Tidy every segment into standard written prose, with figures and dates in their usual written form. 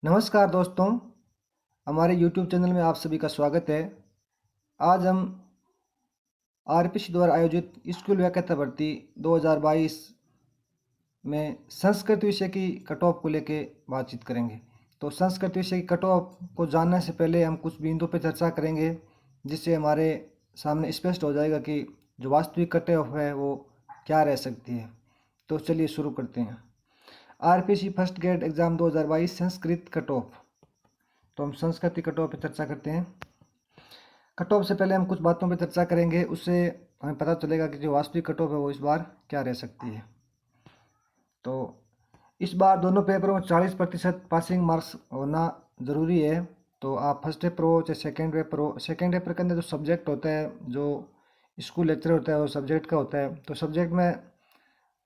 नमस्कार दोस्तों, हमारे YouTube चैनल में आप सभी का स्वागत है। आज हम आरपीसी द्वारा आयोजित स्कूल व्याख्याता भर्ती 2022 में संस्कृत विषय की कट ऑफ को लेके बातचीत करेंगे। तो संस्कृत विषय की कट ऑफ को जानने से पहले हम कुछ बिंदुओं पर चर्चा करेंगे, जिससे हमारे सामने स्पष्ट हो जाएगा कि जो वास्तविक कट ऑफ है वो क्या रह सकती है। तो चलिए शुरू करते हैं। RPC first grade exam 2022 Sanskrit cut off. तो हम संस्कृत की कट ऑफ पर चर्चा करते हैं। कट ऑफ से पहले हम कुछ बातों पर चर्चा करेंगे, उससे हमें पता चलेगा कि जो वास्तविक कट ऑफ है वो इस बार क्या रह सकती है। तो इस बार दोनों पेपरों में 40% पासिंग मार्क्स होना ज़रूरी है। तो आप फर्स्ट पेपर हो चाहे सेकेंड पेपर हो, सेकेंड पेपर के अंदर जो सब्जेक्ट होता है, जो स्कूल लेक्चर होता है वो सब्जेक्ट का होता है। तो सब्जेक्ट में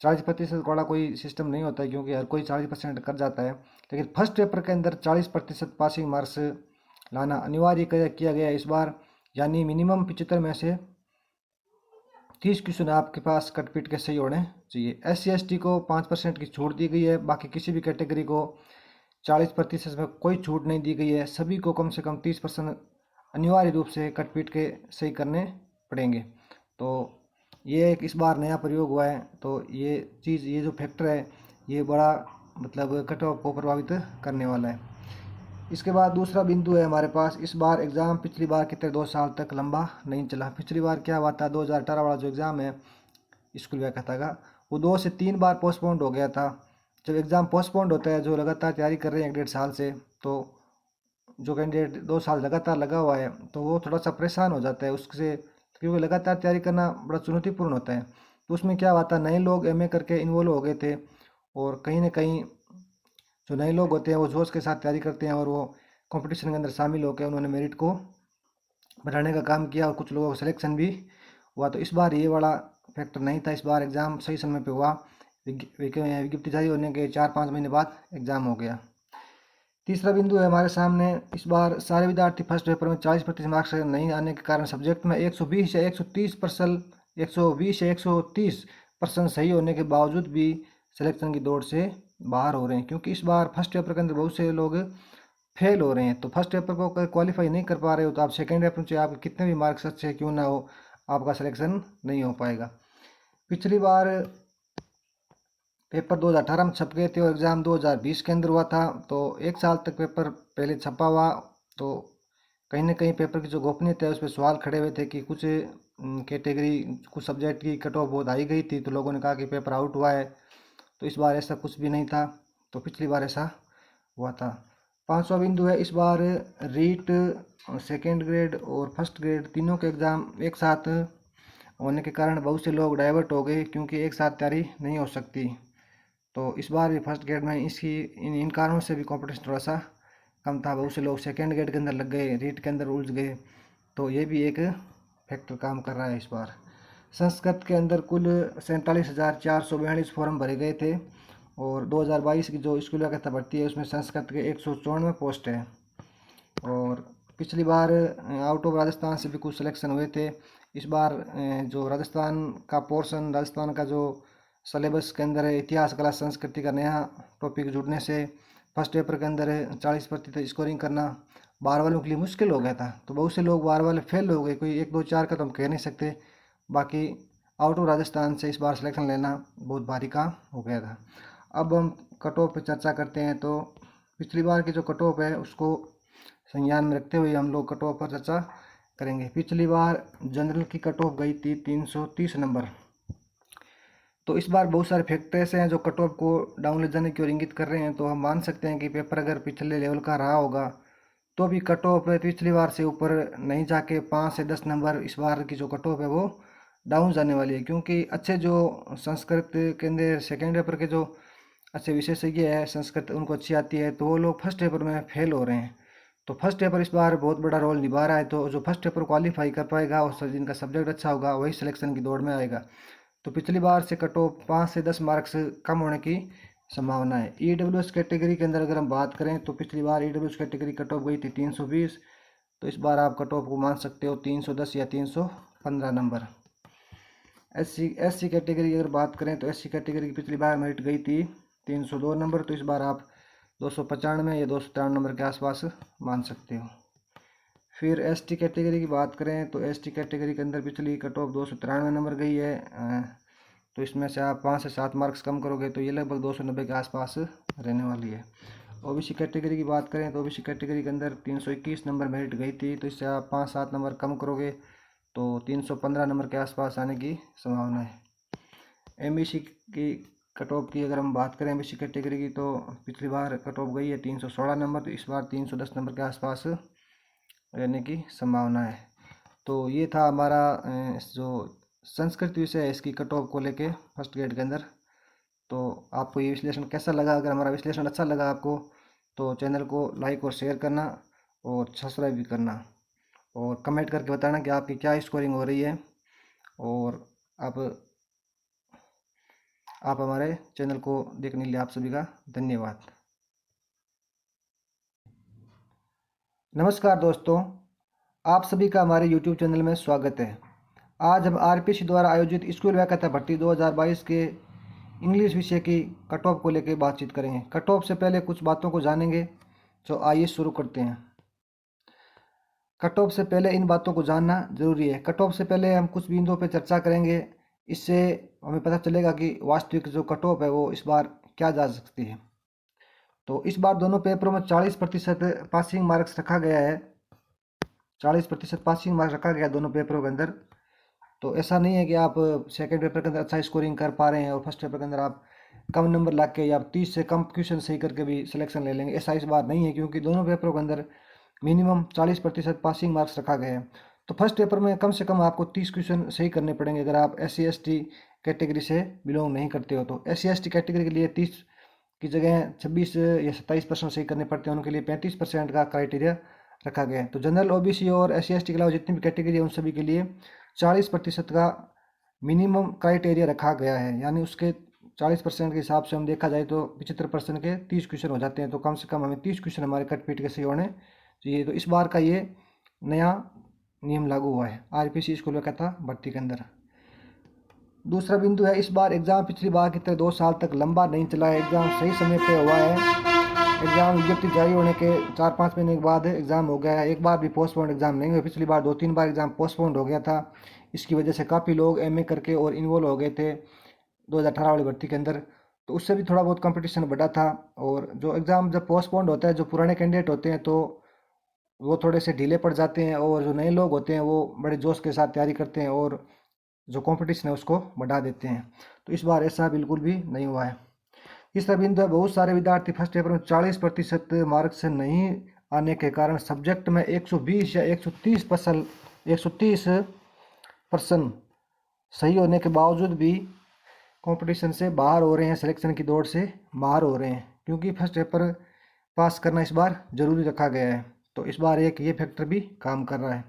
40% वाला कोई सिस्टम नहीं होता है, क्योंकि हर कोई 40% कर जाता है। लेकिन फर्स्ट पेपर के अंदर 40% पासिंग मार्क्स लाना अनिवार्य किया गया है इस बार। यानी मिनिमम 75 में से 30 क्वेश्चन आपके पास कटपीट के सही होने चाहिए। SC ST को 5% की छूट दी गई है, बाकी किसी भी कैटेगरी को 40% में कोई छूट नहीं दी गई है। सभी को कम से कम 30% अनिवार्य रूप से कटपीट के सही करने पड़ेंगे। तो ये एक इस बार नया प्रयोग हुआ है। तो ये जो फैक्टर है ये बड़ा मतलब कट ऑफ को प्रभावित करने वाला है। इसके बाद दूसरा बिंदु है हमारे पास, इस बार एग्ज़ाम पिछली बार की तरह 2 साल तक लंबा नहीं चला। पिछली बार क्या हुआ था, 2018 वाला जो एग्ज़ाम है स्कूल व्याख्याता का, वो 2 से 3 बार पोस्टपोन्ड हो गया था। जब एग्ज़ाम पोस्टपोन्ड होता है, जो लगातार तैयारी कर रहे हैं 1.5 साल से, तो जो कैंडिडेट 2 साल लगातार लगा हुआ है तो वो थोड़ा सा परेशान हो जाता है उससे, क्योंकि लगातार तैयारी करना बड़ा चुनौतीपूर्ण होता है। तो उसमें क्या हुआ था, नए लोग MA करके इन्वॉल्व हो गए थे, और कहीं ना कहीं जो नए लोग होते हैं वो जोश के साथ तैयारी करते हैं, और वो कंपटीशन के अंदर शामिल होकर उन्होंने मेरिट को बढ़ाने का काम किया, और कुछ लोगों का सिलेक्शन भी हुआ। तो इस बार ये वाला फैक्टर नहीं था, इस बार एग्ज़ाम सही समय पे हुआ। विज्ञप्ति जारी होने के 4-5 महीने बाद एग्ज़ाम हो गया। तीसरा बिंदु है हमारे सामने, इस बार सारे विद्यार्थी फर्स्ट पेपर में 40% मार्क्स नहीं आने के कारण सब्जेक्ट में 120 या 130% सही होने के बावजूद भी सिलेक्शन की दौड़ से बाहर हो रहे हैं, क्योंकि इस बार फर्स्ट पेपर के अंदर बहुत से लोग फेल हो रहे हैं। तो फर्स्ट पेपर को अगर क्वालिफाई नहीं कर पा रहे हो तो आप सेकेंड पेपर में चाहे आपके कितने भी मार्क्स अच्छे क्यों ना हो, आपका सिलेक्शन नहीं हो पाएगा। पिछली बार पेपर 2018 में छप गए थे और एग्ज़ाम 2020 के अंदर हुआ था, तो 1 साल तक पेपर पहले छपा हुआ। तो कहीं ना कहीं पेपर की जो गोपनीयता है उस पर सवाल खड़े हुए थे कि कुछ कैटेगरी, कुछ सब्जेक्ट की कट ऑफ बहुत आई गई थी, तो लोगों ने कहा कि पेपर आउट हुआ है। तो इस बार ऐसा कुछ भी नहीं था, तो पिछली बार ऐसा हुआ था। पांचवा बिंदु है, इस बार रीट सेकेंड ग्रेड और फर्स्ट ग्रेड तीनों के एग्ज़ाम एक साथ होने के कारण बहुत से लोग डाइवर्ट हो गए, क्योंकि एक साथ तैयारी नहीं हो सकती। तो इस बार भी फर्स्ट ग्रेड में इसकी इन कारणों से भी कंपटीशन थोड़ा सा कम था। बहुत से लोग सेकेंड ग्रेड के अंदर लग गए, रीट के अंदर उलझ गए। तो ये भी एक फैक्टर काम कर रहा है इस बार। संस्कृत के अंदर कुल 47,442 फॉर्म भरे गए थे, और 2022 की जो स्कूल व्याख्याता भर्ती है उसमें संस्कृत के 194 पोस्ट है। और पिछली बार आउट ऑफ राजस्थान से भी कुछ सिलेक्शन हुए थे। इस बार जो राजस्थान का पोर्शन, राजस्थान का जो सिलेबस के अंदर है इतिहास, कला, संस्कृति का नया टॉपिक जुड़ने से फर्स्ट पेपर के अंदर 40% स्कोरिंग करना बार वालों के लिए मुश्किल हो गया था। तो बहुत से लोग बार वाले फेल हो गए, कोई 1 2 4 का तो हम कह नहीं सकते। बाकी आउट ऑफ राजस्थान से इस बार सिलेक्शन लेना बहुत भारी काम हो गया था। अब हम कट ऑफ पर चर्चा करते हैं। तो पिछली बार की जो कट ऑफ है उसको संज्ञान में रखते हुए हम लोग कट ऑफ पर चर्चा करेंगे। पिछली बार जनरल की कट ऑफ गई थी 330 नंबर। तो इस बार बहुत सारे फैक्टर्स हैं जो कट ऑफ को डाउन ले जाने की ओर इंगित कर रहे हैं। तो हम मान सकते हैं कि पेपर अगर पिछले लेवल का रहा होगा तो भी कट ऑफ पिछली बार से ऊपर नहीं जाके 5 से 10 नंबर इस बार की जो कट ऑफ है वो डाउन जाने वाली है, क्योंकि अच्छे जो संस्कृत के अंदर सेकेंड पेपर के जो अच्छे विशेषज्ञ है संस्कृत उनको अच्छी आती है, तो वो लोग फर्स्ट पेपर में फेल हो रहे हैं। तो फर्स्ट पेपर इस बार बहुत बड़ा रोल निभा रहा है। तो जो फर्स्ट पेपर क्वालिफाई कर पाएगा और जिनका सब्जेक्ट अच्छा होगा वही सिलेक्शन की दौड़ में आएगा। तो पिछली बार से कट ऑफ 5 से 10 मार्क्स कम होने की संभावना है। EWS कैटेगरी के अंदर अगर हम बात करें तो पिछली बार EWS कैटेगरी कट ऑफ गई थी 320। तो इस बार आप कट ऑफ को मान सकते हो 310 या 315 नंबर। SC कैटेगरी की अगर बात करें तो SC कैटेगरी की पिछली बार मेरिट गई थी 302 नंबर। तो इस बार आप 295 या 293 नंबर के आसपास मान सकते हो। फिर एसटी कैटेगरी की बात करें तो एसटी कैटेगरी के अंदर पिछली कट ऑफ 293 नंबर गई है। तो इसमें से आप 5 से 7 मार्क्स कम करोगे तो ये लगभग 290 के आसपास रहने वाली है। ओबीसी कैटेगरी की बात करें तो ओबीसी कैटेगरी के अंदर 321 नंबर मेरिट गई थी, तो इससे आप 5-7 नंबर कम करोगे तो 315 नंबर के आसपास आने की संभावना है। एमबीसी की कट ऑफ की अगर हम बात करें एमबीसी कैटेगरी की तो पिछली बार कट ऑफ गई है 316 नंबर, तो इस बार 310 नंबर के आसपास रहने की संभावना है। तो ये था हमारा जो संस्कृत विषय है इसकी कट ऑफ को लेके फर्स्ट ग्रेड के अंदर। तो आपको ये विश्लेषण कैसा लगा? अगर हमारा विश्लेषण अच्छा लगा आपको तो चैनल को लाइक और शेयर करना और सब्सक्राइब भी करना और कमेंट करके बताना कि आपकी क्या स्कोरिंग हो रही है। और आप हमारे चैनल को देखने के लिए आप सभी का धन्यवाद। नमस्कार दोस्तों, आप सभी का हमारे YouTube चैनल में स्वागत है। आज हम आरपीसी द्वारा आयोजित स्कूल व्याख्याता भर्ती 2022 के इंग्लिश विषय की कट ऑफ को लेकर बातचीत करेंगे। कट ऑफ से पहले कुछ बातों को जानेंगे, तो आइए शुरू करते हैं। कट ऑफ से पहले इन बातों को जानना जरूरी है। कट ऑफ से पहले हम कुछ बिंदुओं पर चर्चा करेंगे, इससे हमें पता चलेगा कि वास्तविक जो कट ऑफ है वो इस बार क्या जा सकती है। तो इस बार दोनों पेपरों में 40% पासिंग मार्क्स रखा गया है। 40% पासिंग मार्क्स रखा गया दोनों पेपरों के अंदर। तो ऐसा नहीं है कि आप सेकंड पेपर के अंदर अच्छा स्कोरिंग कर पा रहे हैं और फर्स्ट पेपर के अंदर आप कम नंबर ला के या 30 से कम क्वेश्चन सही करके भी सिलेक्शन ले लेंगे, ऐसा इस बार नहीं है, क्योंकि दोनों पेपरों के अंदर मिनिमम 40% पासिंग मार्क्स रखा गया है। तो फर्स्ट पेपर में कम से कम आपको 30 क्वेश्चन सही करने पड़ेंगे अगर आप SC/ST कैटेगरी से बिलोंग नहीं करते हो। तो SC/ST कैटेगरी के लिए 30 की जगह 26 या 27% सही करने पड़ते हैं, उनके लिए 35% का क्राइटेरिया रखा गया है। तो जनरल, OBC और SC/ST के अलावा जितनी भी कैटेगरी है उन सभी के लिए 40% का मिनिमम क्राइटेरिया रखा गया है। यानी उसके 40% के हिसाब से हम देखा जाए तो 75% के 30 क्वेश्चन हो जाते हैं। तो कम से कम हमें 30 क्वेश्चन हमारे कट पीट के सही होने चाहिए। तो इस बार का ये नया नियम लागू हुआ है आरपीसी स्कूल व्याख्याता भर्ती के अंदर। दूसरा बिंदु है, इस बार एग्ज़ाम पिछली बार की तरह 2 साल तक लंबा नहीं चला है। एग्ज़ाम सही समय पे हुआ है। एग्ज़ाम विज्ञप्ति जारी होने के 4-5 महीने के बाद एग्ज़ाम हो गया है। एक बार भी पोस्टपोन्ड एग्ज़ाम नहीं हुआ। पिछली बार 2-3 बार एग्ज़ाम पोस्टपोन्ड हो गया था। इसकी वजह से काफ़ी लोग MA करके और इन्वॉल्व हो गए थे 2018 वाली भर्ती के अंदर। तो उससे भी थोड़ा बहुत कंपटीशन बढ़ा था। और जो एग्ज़ाम जब पोस्टपोन्ड होता है, जो पुराने कैंडिडेट होते हैं तो वो थोड़े से ढीले पड़ जाते हैं, और जो नए लोग होते हैं वो बड़े जोश के साथ तैयारी करते हैं और जो कंपटीशन है उसको बढ़ा देते हैं। तो इस बार ऐसा बिल्कुल भी नहीं हुआ है। तीसरा बिंदु है, बहुत सारे विद्यार्थी फर्स्ट पेपर में 40% मार्क्स से नहीं आने के कारण सब्जेक्ट में 120 या 130% सही होने के बावजूद भी कंपटीशन से बाहर हो रहे हैं, सिलेक्शन की दौड़ से बाहर हो रहे हैं, क्योंकि फर्स्ट पेपर पास करना इस बार ज़रूरी रखा गया है। तो इस बार एक ये फैक्टर भी काम कर रहा है।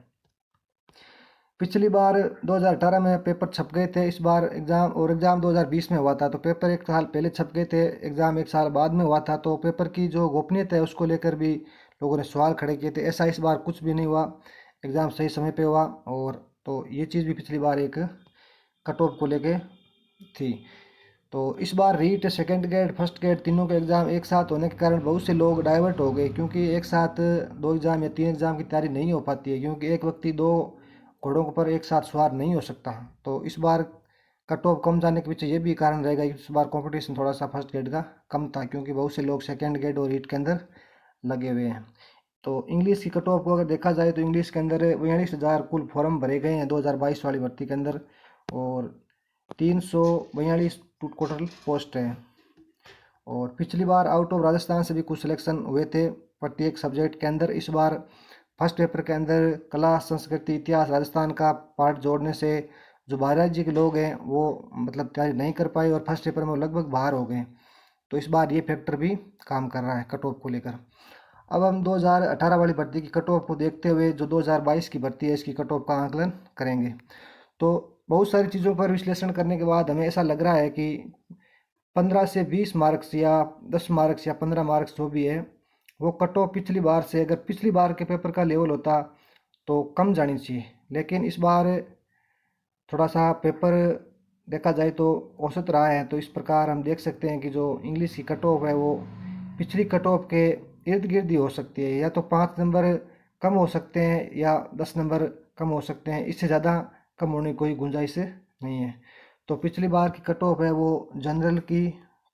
पिछली बार 2018 में पेपर छप गए थे, इस बार एग्ज़ाम 2020 में हुआ था। तो पेपर एक साल पहले छप गए थे, एग्ज़ाम एक साल बाद में हुआ था। तो पेपर की जो गोपनीयता है उसको लेकर भी लोगों ने सवाल खड़े किए थे। ऐसा इस बार कुछ भी नहीं हुआ, एग्ज़ाम सही समय पे हुआ। और तो ये चीज़ भी पिछली बार एक कट ऑफ को लेके थी। तो इस बार REET, second grade, first grade तीनों के एग्ज़ाम एक साथ होने के कारण बहुत से लोग डाइवर्ट हो गए, क्योंकि एक साथ 2 एग्ज़ाम या 3 एग्ज़ाम की तैयारी नहीं हो पाती है, क्योंकि एक व्यक्ति 2 घोड़ों पर एक साथ सवार नहीं हो सकता। तो इस बार कट ऑफ कम जाने के पीछे ये भी कारण रहेगा कि इस बार कंपटीशन थोड़ा सा फर्स्ट ग्रेड का कम था, क्योंकि बहुत से लोग सेकंड ग्रेड और रीट के अंदर लगे हुए हैं। तो इंग्लिश की कट ऑफ को अगर देखा जाए तो इंग्लिश के अंदर 42,000 कुल फॉर्म भरे गए हैं 2022 वाली भर्ती के अंदर, और 342 टोटल पोस्ट हैं। और पिछली बार आउट ऑफ राजस्थान से भी कुछ सिलेक्शन हुए थे प्रत्येक सब्जेक्ट के अंदर। इस बार फर्स्ट पेपर के अंदर कला, संस्कृति, इतिहास, राजस्थान का पार्ट जोड़ने से जो बाहर राज्य के लोग हैं वो मतलब तैयारी नहीं कर पाए और फर्स्ट पेपर में लगभग बाहर हो गए। तो इस बार ये फैक्टर भी काम कर रहा है कट ऑफ को लेकर। अब हम 2018 वाली भर्ती की कट ऑफ को देखते हुए जो 2022 की भर्ती है इसकी कट ऑफ का आकलन करेंगे। तो बहुत सारी चीज़ों पर विश्लेषण करने के बाद हमें ऐसा लग रहा है कि 15 से 20 मार्क्स या 10 मार्क्स या 15 मार्क्स जो भी है वो कट ऑफ पिछली बार से, अगर पिछली बार के पेपर का लेवल होता तो कम जानी चाहिए। लेकिन इस बार थोड़ा सा पेपर देखा जाए तो औसत रहा है। तो इस प्रकार हम देख सकते हैं कि जो इंग्लिश की कट ऑफ है वो पिछली कट ऑफ के इर्द गिर्द ही हो सकती है, या तो 5 नंबर कम हो सकते हैं या 10 नंबर कम हो सकते हैं, इससे ज़्यादा कम होने की कोई गुंजाइश नहीं है। तो पिछली बार की कट ऑफ है वो जनरल की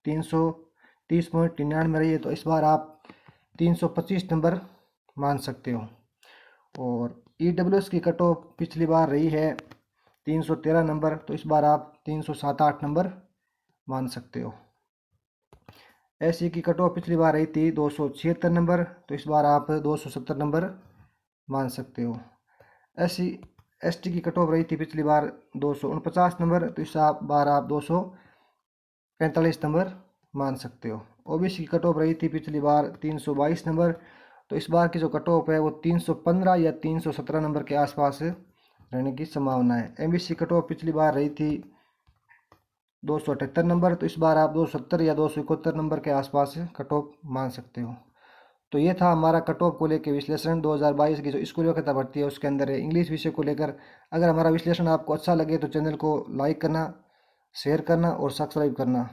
330.99 रही है, तो इस बार आप 325 नंबर मान सकते हो। और EWS की कट ऑफ पिछली बार रही है 313 नंबर, तो इस बार आप 307-8 नंबर मान सकते हो। SC की कट ऑफ पिछली बार रही थी 276 नंबर, तो इस बार आप 270 नंबर मान सकते हो। SC ST की कट ऑफ रही थी पिछली बार 249 नंबर, तो इस बार आप 245 नंबर मान सकते हो। OBC की कट ऑफ रही थी पिछली बार 322 नंबर, तो इस बार की जो कट ऑफ है वो 315 या 317 नंबर के आसपास रहने की संभावना है। MBC कट ऑफ पिछली बार रही थी 278 नंबर, तो इस बार आप 270 या 271 नंबर के आसपास कट ऑफ मान सकते हो। तो ये था हमारा कट ऑफ को लेकर विश्लेषण 2022 की जो स्कूल योग्यता भर्ती है उसके अंदर है इंग्लिश विषय को लेकर। अगर हमारा विश्लेषण आपको अच्छा लगे तो चैनल को लाइक करना, शेयर करना और सब्सक्राइब करना,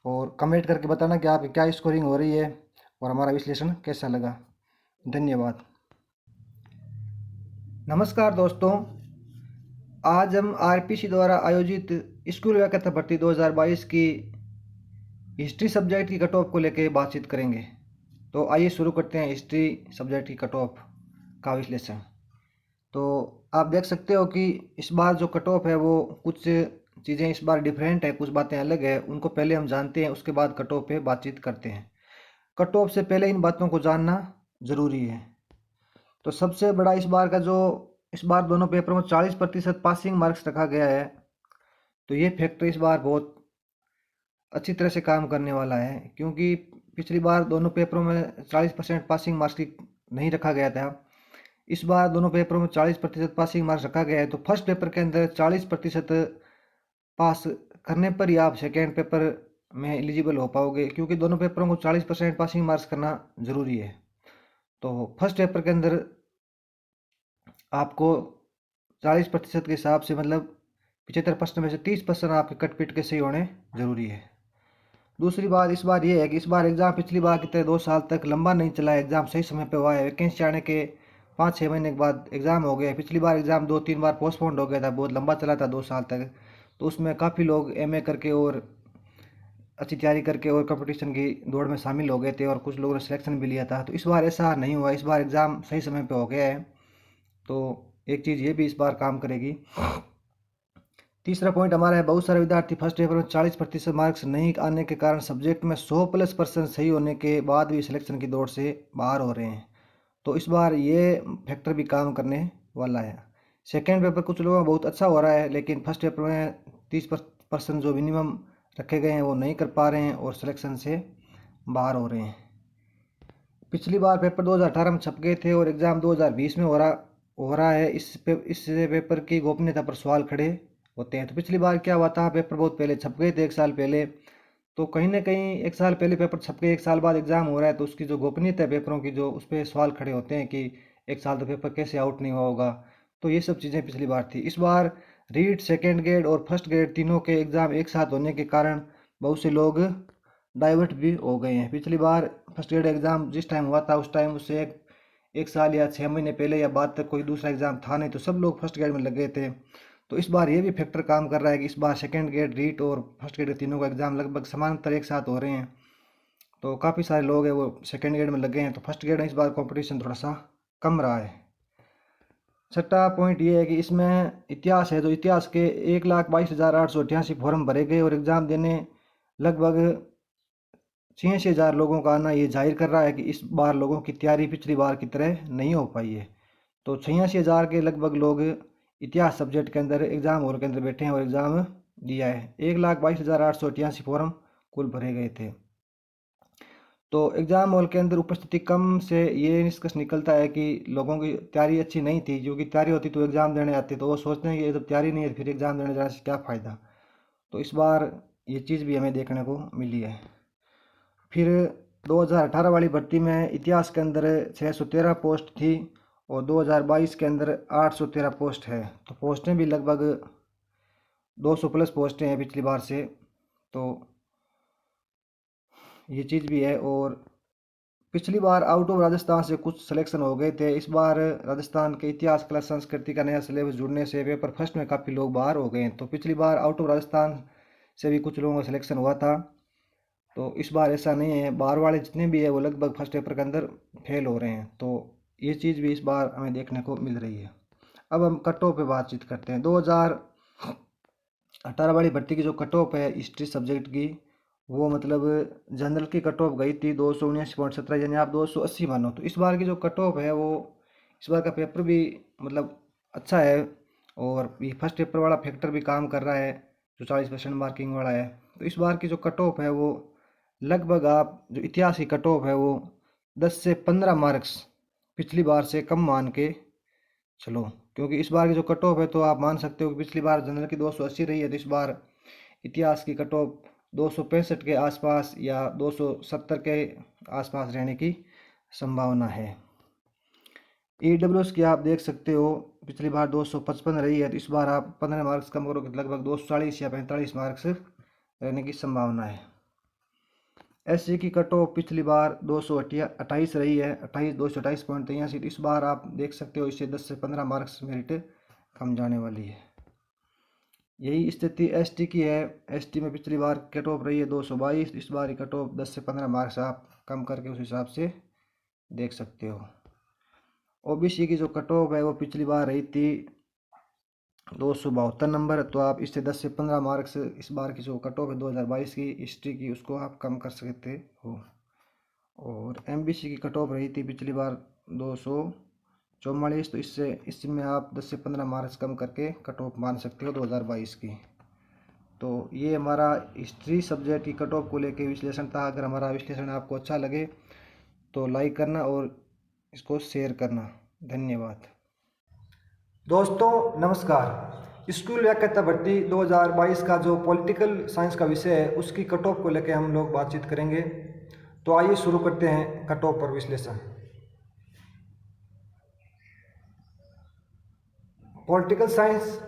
और कमेंट करके बताना कि आपकी क्या स्कोरिंग हो रही है और हमारा विश्लेषण कैसा लगा। धन्यवाद। नमस्कार दोस्तों, आज हम RPC द्वारा आयोजित स्कूल योग्यता भर्ती 2022 की हिस्ट्री सब्जेक्ट की कट ऑफ को लेकर बातचीत करेंगे। तो आइए शुरू करते हैं हिस्ट्री सब्जेक्ट की कट ऑफ का विश्लेषण। तो आप देख सकते हो कि इस बार जो कट ऑफ है वो कुछ चीज़ें इस बार डिफरेंट है, कुछ बातें अलग है, उनको पहले हम जानते हैं, उसके बाद कट ऑफ पे बातचीत करते हैं। कट ऑफ से पहले इन बातों को जानना ज़रूरी है। तो सबसे बड़ा इस बार दोनों पेपरों में 40% पासिंग मार्क्स रखा गया है, तो ये फैक्टर इस बार बहुत अच्छी तरह से काम करने वाला है, क्योंकि पिछली बार दोनों पेपरों में 40% पासिंग मार्क्स की नहीं रखा गया था। इस बार दोनों पेपरों में 40% पासिंग मार्क्स रखा गया है, तो फर्स्ट पेपर के अंदर 40% पास करने पर ही आप सेकेंड पेपर में एलिजिबल हो पाओगे, क्योंकि दोनों पेपरों को 40% पासिंग मार्क्स करना ज़रूरी है। तो फर्स्ट पेपर के अंदर आपको 40% के हिसाब से, मतलब 75% में से 30% आपके कट पिट के सही होने ज़रूरी है। दूसरी बात इस बार ये है कि इस बार एग्ज़ाम पिछली बार की तरह 2 साल तक लंबा नहीं चला है, एग्ज़ाम सही समय पे हुआ है। वैकेंसी आने के 5-6 महीने के बाद एग्ज़ाम हो गया। पिछली बार एग्ज़ाम 2-3 बार पोस्टपोन्ड हो गया था, बहुत लंबा चला था 2 साल तक। तो उसमें काफ़ी लोग MA करके और अच्छी तैयारी करके और कंपटीशन की दौड़ में शामिल हो गए थे, और कुछ लोगों ने सिलेक्शन भी लिया था। तो इस बार ऐसा नहीं हुआ, इस बार एग्ज़ाम सही समय पर हो गया है, तो एक चीज़ ये भी इस बार काम करेगी। तीसरा पॉइंट हमारा है, बहुत सारे विद्यार्थी फर्स्ट पेपर में 40% मार्क्स नहीं आने के कारण सब्जेक्ट में 100+% सही होने के बाद भी सिलेक्शन की दौड़ से बाहर हो रहे हैं। तो इस बार ये फैक्टर भी काम करने वाला है। सेकेंड पेपर कुछ लोगों का बहुत अच्छा हो रहा है, लेकिन फर्स्ट पेपर में 30% जो मिनिमम रखे गए हैं वो नहीं कर पा रहे हैं और सिलेक्शन से बाहर हो रहे हैं। पिछली बार पेपर 2018 में छप गए थे और एग्ज़ाम 2020 में हो रहा है। इस पेपर की गोपनीयता पर सवाल खड़े होते हैं। तो पिछली बार क्या हुआ था, पेपर बहुत पहले छप गए थे, 1 साल पहले। तो कहीं ना कहीं 1 साल पहले पेपर छप के 1 साल बाद एग्ज़ाम हो रहा है, तो उसकी जो गोपनीयता है पेपरों की, जो उस पर सवाल खड़े होते हैं कि 1 साल तो पेपर कैसे आउट नहीं हुआ होगा। तो ये सब चीज़ें पिछली बार थी। इस बार रीट, सेकेंड ग्रेड और फर्स्ट ग्रेड तीनों के एग्ज़ाम एक साथ होने के कारण बहुत से लोग डाइवर्ट भी हो गए हैं। पिछली बार फर्स्ट ग्रेड एग्ज़ाम जिस टाइम हुआ था उस टाइम उससे एक साल या 6 महीने पहले या बाद तक कोई दूसरा एग्ज़ाम था नहीं, तो सब लोग फर्स्ट ग्रेड में लग गए थे। तो इस बार ये भी फैक्टर काम कर रहा है कि इस बार सेकेंड ग्रेड, रीट और फर्स्ट ग्रेड तीनों का एग्ज़ाम लगभग समानांतर एक साथ हो रहे हैं। तो काफ़ी सारे लोग हैं वो सेकेंड ग्रेड में लगे हैं, तो फर्स्ट ग्रेड में इस बार कंपटीशन थोड़ा सा कम रहा है। छठा पॉइंट ये है कि इसमें इतिहास है, जो इतिहास के 1,22,888 फॉर्म भरे गए और एग्ज़ाम देने लगभग 86,000 लोगों का आना ये जाहिर कर रहा है कि इस बार लोगों की तैयारी पिछली बार की तरह नहीं हो पाई है। तो 86,000 के लगभग लोग इतिहास सब्जेक्ट के अंदर एग्ज़ाम हॉल के अंदर बैठे हैं और एग्ज़ाम दिया है। 1,22,888 फॉर्म कुल भरे गए थे। तो एग्ज़ाम हॉल के अंदर उपस्थिति कम से ये निष्कर्ष निकलता है कि लोगों की तैयारी अच्छी नहीं थी, क्योंकि तैयारी होती तो एग्ज़ाम देने आते, तो वो सोचते हैं कि जब तैयारी नहीं है फिर एग्ज़ाम देने जाने से क्या फ़ायदा। तो इस बार ये चीज़ भी हमें देखने को मिली है। फिर 2018 वाली भर्ती में इतिहास के अंदर 613 पोस्ट थी और 2022 के अंदर 813 पोस्ट है। तो पोस्टें भी लगभग 200+ पोस्टें हैं पिछली बार से। तो ये चीज़ भी है। और पिछली बार आउट ऑफ राजस्थान से कुछ सिलेक्शन हो गए थे। इस बार राजस्थान के इतिहास कला संस्कृति का नया सिलेबस जुड़ने से पेपर फर्स्ट में काफ़ी लोग बाहर हो गए हैं। तो पिछली बार आउट ऑफ राजस्थान से भी कुछ लोगों का सिलेक्शन हुआ था, तो इस बार ऐसा नहीं है। बाहर वाले जितने भी है वो लगभग फर्स्ट पेपर के अंदर फेल हो रहे हैं। तो ये चीज़ भी इस बार हमें देखने को मिल रही है। अब हम कट ऑफ पे बातचीत करते हैं। 2018 वाली भर्ती की जो कट ऑफ है हिस्ट्री सब्जेक्ट की, वो मतलब जनरल की कट ऑफ गई थी 219.17, यानी आप 280 मानो। तो इस बार की जो कट ऑफ है वो, इस बार का पेपर भी मतलब अच्छा है, और ये फर्स्ट पेपर वाला फैक्टर भी काम कर रहा है जो 40% मार्किंग वाला है। तो इस बार की जो कट ऑफ है वो लगभग, आप जो इतिहास की कट ऑफ है वो 10 से 15 मार्क्स पिछली बार से कम मान के चलो। क्योंकि इस बार की जो कट ऑफ है, तो आप मान सकते हो कि पिछली बार जनरल की 280 रही है, तो इस बार इतिहास की कट ऑफ 265 के आसपास या 270 के आसपास रहने की संभावना है। EWS की आप देख सकते हो, पिछली बार 255 रही है, तो इस बार आप 15 मार्क्स कम करोगे तो लगभग 240 या 45 मार्क्स रहने की संभावना है। SC की कट ऑफ पिछली बार 228 रही है, 228.83, तो इस बार आप देख सकते हो इससे 10 से 15 मार्क्स मेरिट कम जाने वाली है। यही स्थिति ST की है। ST में पिछली बार कट ऑफ रही है 222, इस बार कट ऑफ 10 से 15 मार्क्स आप कम करके उस हिसाब से देख सकते हो। OBC की जो कट ऑफ है वो पिछली बार रही थी 272 नंबर, तो आप इससे 10 से 15 मार्क्स इस बार की जो कट ऑफ है 2022 की हिस्ट्री की, उसको आप कम कर सकते हो। और MBC की कट ऑफ रही थी पिछली बार 244, तो इसमें आप 10 से 15 मार्क्स कम करके कट ऑफ मान सकते हो 2022 की। तो ये हमारा हिस्ट्री सब्जेक्ट की कट ऑफ को लेके विश्लेषण था। अगर हमारा विश्लेषण आपको अच्छा लगे तो लाइक करना और इसको शेयर करना। धन्यवाद। दोस्तों नमस्कार। स्कूल व्याख्याता भर्ती 2022 का जो पॉलिटिकल साइंस का विषय है उसकी कट ऑफ को लेकर हम लोग बातचीत करेंगे। तो आइए शुरू करते हैं कट ऑफ पर विश्लेषण। पॉलिटिकल साइंस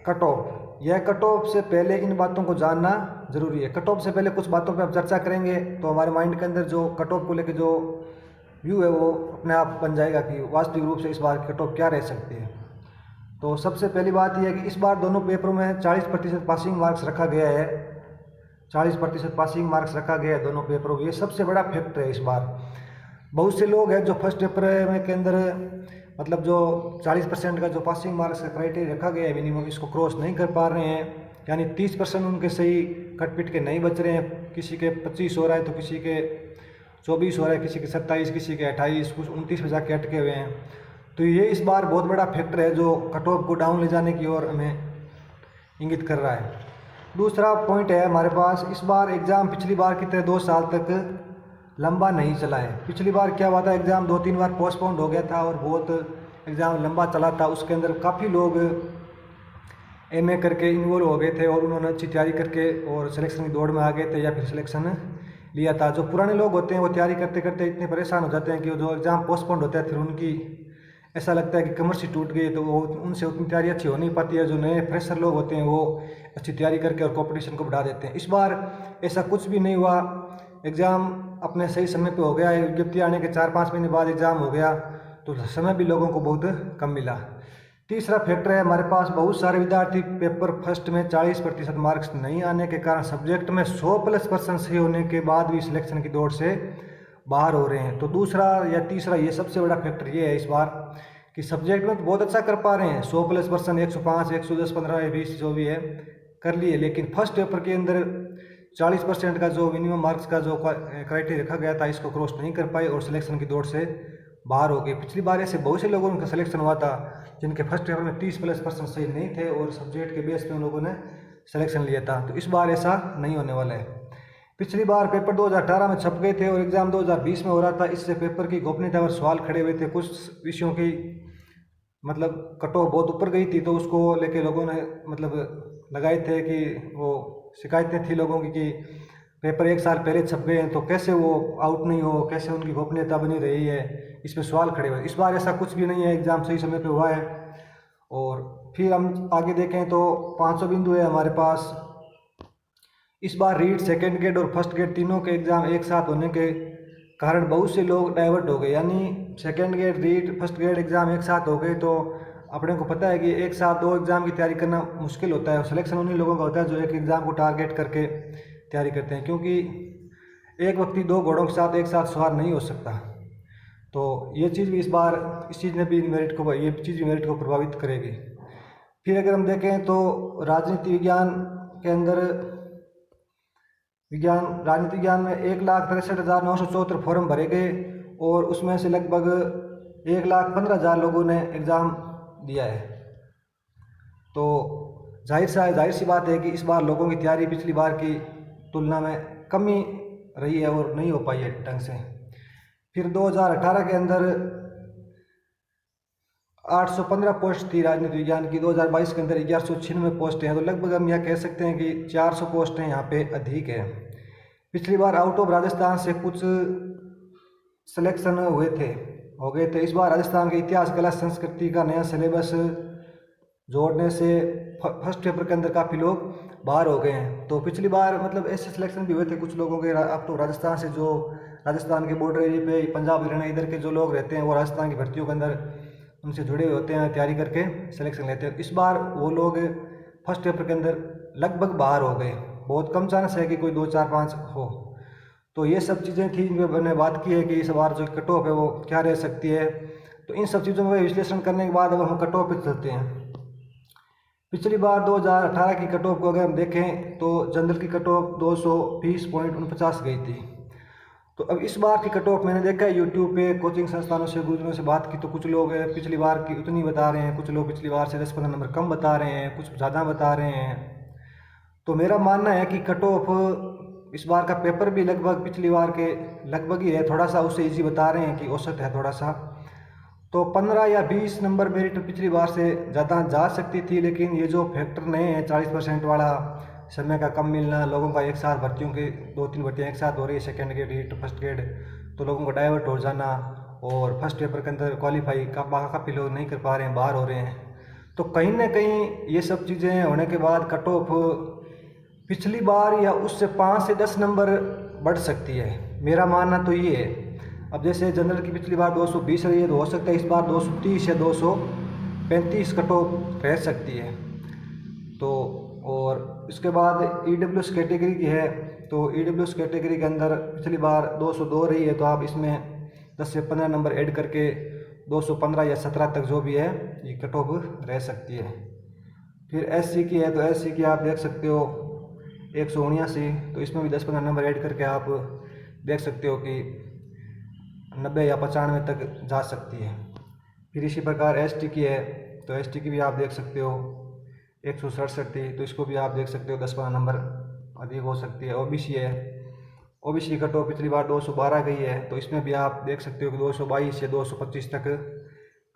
कट ऑफ, यह कट ऑफ से पहले इन बातों को जानना जरूरी है। कट ऑफ से पहले कुछ बातों पर हम चर्चा करेंगे, तो हमारे माइंड के अंदर जो कट ऑफ को लेकर जो व्यू है वो अपने आप बन जाएगा कि वास्तविक रूप से इस बार कट ऑफ क्या रह सकती है। तो सबसे पहली बात यह है कि इस बार दोनों पेपरों में 40% पासिंग मार्क्स रखा गया है। 40% पासिंग मार्क्स रखा गया है दोनों पेपरों में। ये सबसे बड़ा फैक्टर है इस बार। बहुत से लोग हैं जो फर्स्ट पेपर में के अंदर मतलब जो 40% का जो पासिंग मार्क्स का क्राइटेरिया रखा गया है मिनिमम, इसको क्रॉस नहीं कर पा रहे हैं। यानी 30% उनके सही कट पिट के नहीं बच रहे हैं। किसी के 25 हो रहा है, तो किसी के 24 हो रहा है, किसी के 27, किसी के 28, कुछ 29 में जाके अटके हुए हैं। तो ये इस बार बहुत बड़ा फैक्टर है जो कट ऑफ को डाउन ले जाने की ओर हमें इंगित कर रहा है। दूसरा पॉइंट है हमारे पास, इस बार एग्ज़ाम पिछली बार की तरह 2 साल तक लंबा नहीं चला है। पिछली बार क्या हुआ था, एग्ज़ाम 2-3 बार पोस्टपोन्ड हो गया था और बहुत एग्ज़ाम लंबा चला था। उसके अंदर काफ़ी लोग MA करके इन्वॉल्व हो गए थे और उन्होंने अच्छी तैयारी करके और सिलेक्शन की दौड़ में आ गए थे या फिर सिलेक्शन लिया था। जो पुराने लोग होते हैं वो तैयारी करते करते इतने परेशान हो जाते हैं कि जो एग्ज़ाम पोस्टपोन्ड होता है फिर उनकी ऐसा लगता है कि कमर सी टूट गई, तो वो उनसे उतनी तैयारी अच्छी हो नहीं पाती है। जो नए फ्रेशर लोग होते हैं वो अच्छी तैयारी करके और कंपटीशन को बढ़ा देते हैं। इस बार ऐसा कुछ भी नहीं हुआ। एग्ज़ाम अपने सही समय पे हो गया। विज्ञप्ति आने के 4-5 महीने बाद एग्ज़ाम हो गया, तो समय भी लोगों को बहुत कम मिला। तीसरा फैक्टर है हमारे पास, बहुत सारे विद्यार्थी पेपर फर्स्ट में 40% मार्क्स नहीं आने के कारण सब्जेक्ट में 100+ % सही होने के बाद भी सिलेक्शन की दौड़ से बाहर हो रहे हैं। तो दूसरा या तीसरा ये सबसे बड़ा फैक्टर ये है इस बार कि सब्जेक्ट में तो बहुत अच्छा कर पा रहे हैं, 100+%, 105, 110, 15, 20 जो भी है कर लिए, लेकिन फर्स्ट पेपर के अंदर 40% का जो मिनिमम मार्क्स का जो क्राइटेरिया रखा गया था इसको क्रॉस नहीं कर पाए और सिलेक्शन की दौड़ से बाहर हो गए। पिछली बार ऐसे बहुत से लोगों का सिलेक्शन हुआ था जिनके फर्स्ट पेपर में 30+% सही नहीं थे और सब्जेक्ट के बेस पे उन लोगों ने सिलेक्शन लिया था। तो इस बार ऐसा नहीं होने वाला है। पिछली बार पेपर 2018 में छप गए थे और एग्ज़ाम 2020 में हो रहा था। इससे पेपर की गोपनीयता पर सवाल खड़े हुए थे। कुछ विषयों की मतलब कट ऑफ बहुत ऊपर गई थी, तो उसको लेके लोगों ने मतलब लगाए थे कि वो शिकायतें थी लोगों की कि पेपर 1 साल पहले छप गए हैं तो कैसे वो आउट नहीं हो, कैसे उनकी गोपनीयता बनी रही है, इस पर सवाल खड़े हुए। इस बार ऐसा कुछ भी नहीं है, एग्ज़ाम सही समय पे हुआ है। और फिर हम आगे देखें तो 500 बिंदु है हमारे पास। इस बार रीट, सेकेंड ग्रेड और फर्स्ट ग्रेड तीनों के एग्ज़ाम एक साथ होने के कारण बहुत से लोग डाइवर्ट हो गए। यानी second grade, REET, first grade exam एक साथ हो गए तो अपने को पता है कि एक साथ दो एग्ज़ाम की तैयारी करना मुश्किल होता है। और सिलेक्शन उन्हीं लोगों का होता है जो एक एग्ज़ाम को टारगेट करके तैयारी करते हैं, क्योंकि एक व्यक्ति दो घोड़ों के साथ एक साथ सवार नहीं हो सकता। तो ये चीज़ भी इस बार, इस चीज़ ने भी मेरिट को, ये चीज़ भी मेरिट को प्रभावित करेगी। फिर अगर हम देखें तो राजनीति विज्ञान के अंदर, राजनीति विज्ञान में 1,63,974 फॉर्म भरे गए और उसमें से लगभग 1,15,000 लोगों ने एग्ज़ाम दिया है। तो जाहिर सी बात है कि इस बार लोगों की तैयारी पिछली बार की तुलना में कमी रही है और नहीं हो पाई है ढंग से। फिर 2018 के अंदर 815 पोस्ट थी राजनीति विज्ञान की, 2022 के अंदर 1196 पोस्टें हैं। तो लगभग हम यह कह सकते हैं कि 400 पोस्टें यहाँ पे अधिक है। पिछली बार आउट ऑफ राजस्थान से कुछ सिलेक्शन हो गए थे। इस बार राजस्थान के इतिहास, कला, संस्कृति का नया सिलेबस जोड़ने से फर्स्ट पेपर के अंदर काफ़ी लोग बाहर हो गए हैं। तो पिछली बार मतलब ऐसे सिलेक्शन भी हुए थे कुछ लोगों के आउट ऑफ राजस्थान से, जो राजस्थान के बॉर्डर एरिया पे, पंजाब, हरियाणा इधर के जो लोग रहते हैं वो राजस्थान की भर्तियों के अंदर उनसे जुड़े हुए होते हैं, तैयारी करके सिलेक्शन लेते हैं। इस बार वो लोग फर्स्ट पेपर के अंदर लगभग बाहर हो गए। बहुत कम चांस है कि कोई 2, 4, 5 हो। तो ये सब चीज़ें थी जिन पर मैंने बात की है कि इस बार जो कट ऑफ है वो क्या रह सकती है। तो इन सब चीज़ों का विश्लेषण करने के बाद अब हम कट ऑफ पे चलते हैं। पिछली बार 2018 की कट ऑफ को अगर हम देखें तो जनरल की कट ऑफ 220.49 गई थी। तो अब इस बार की कट ऑफ मैंने देखा है यूट्यूब पे, कोचिंग संस्थानों से, गुरुजनों से बात की तो कुछ लोग पिछली बार की उतनी बता रहे हैं, कुछ लोग पिछली बार से 10-15 नंबर कम बता रहे हैं, कुछ ज़्यादा बता रहे हैं। तो मेरा मानना है कि कट ऑफ इस बार का पेपर भी लगभग पिछली बार के लगभग ही है, थोड़ा सा उससे ईजी बता रहे हैं कि औसत है थोड़ा सा। तो 15 या 20 नंबर मेरिट पिछली बार से ज़्यादा जा सकती थी, लेकिन ये जो फैक्टर नए हैं 40% वाला, समय का कम मिलना, लोगों का एक साथ भर्तियों की 2-3 भर्तियाँ एक साथ हो रही है, second grade, REET, first grade, तो लोगों को डाइवर्ट हो जाना और फर्स्ट पेपर के अंदर क्वालिफाई काफ़ी लोग नहीं कर पा रहे हैं, बाहर हो रहे हैं। तो कहीं ना कहीं ये सब चीज़ें होने के बाद कट ऑफ पिछली बार या उससे 5 से 10 नंबर बढ़ सकती है, मेरा मानना तो ये है। अब जैसे जनरल की पिछली बार 220 रही है तो हो सकता है इस बार 230 या 235 कट ऑफ रह सकती है। तो और इसके बाद EWS कैटेगरी की है, तो EWS कैटेगरी के अंदर पिछली बार 202 रही है, तो आप इसमें 10 से 15 नंबर ऐड करके 215 या 17 तक जो भी है ये कट ऑफ रह सकती है। फिर SC की है, तो SC की आप देख सकते हो 179, तो इसमें भी 10-15 नंबर ऐड करके आप देख सकते हो कि 90 या 95 तक जा सकती है। फिर इसी प्रकार ST की है, तो ST की भी आप देख सकते हो 167 थी, तो इसको भी आप देख सकते हो 10-15 नंबर अधिक हो सकती है। OBC है, OBC कट ऑफ पिछली बार 212 गई है, तो इसमें भी आप देख सकते हो कि 222 या 225 तक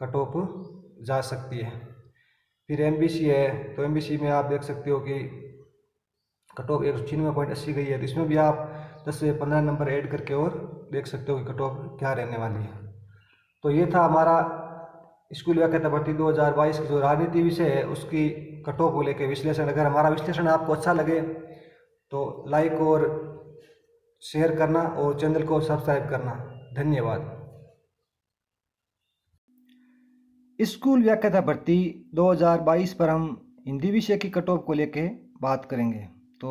कट ऑफ जा सकती है। फिर MBC है, तो MBC में आप देख सकते हो कि कट ऑफ 196.80 गई है, तो इसमें भी आप 10 से 15 नंबर ऐड करके और देख सकते हो कि कट ऑफ क्या रहने वाली है। तो ये था हमारा स्कूल व्याख्याता भर्ती 2022 की जो राजनीति विषय है उसकी कट ऑफ को लेकर विश्लेषण। अगर हमारा विश्लेषण आपको अच्छा लगे तो लाइक और शेयर करना और चैनल को सब्सक्राइब करना। धन्यवाद। स्कूल व्याख्याता भर्ती 2022 पर हम हिंदी विषय की कट ऑफ को लेके बात करेंगे। तो